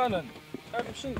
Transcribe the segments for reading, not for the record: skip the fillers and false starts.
Гаанаа. Авшин.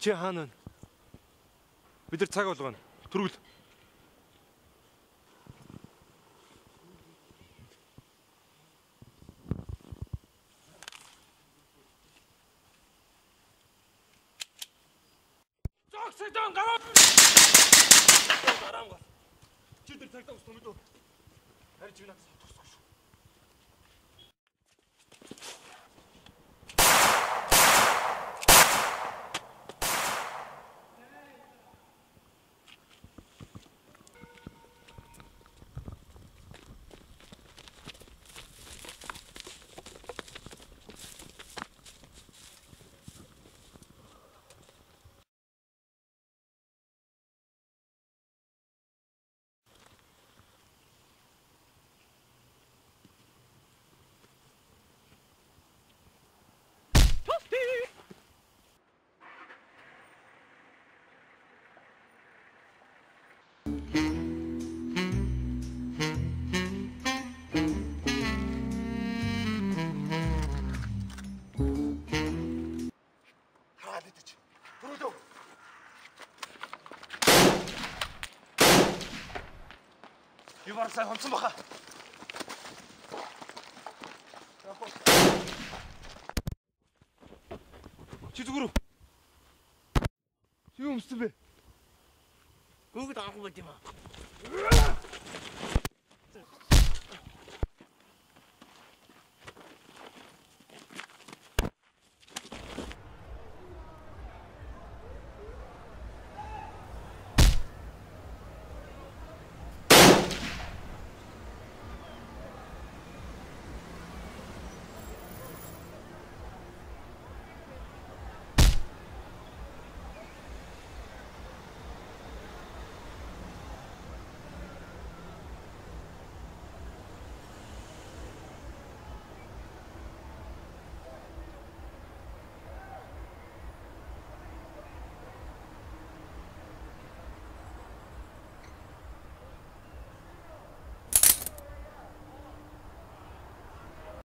Чи хаана вэ? Бид нар цаг болгоно. Төрүүл. Зогсоёдон гараа. Гараам гал. Чи тэр цагтаа ус томидоо. Харин чи надад тусах шүү. Ювар сайн хонцсон баха. Чи зүгээр үү? Чи юу өмссөн бэ? Гүгд анх байт юм аа.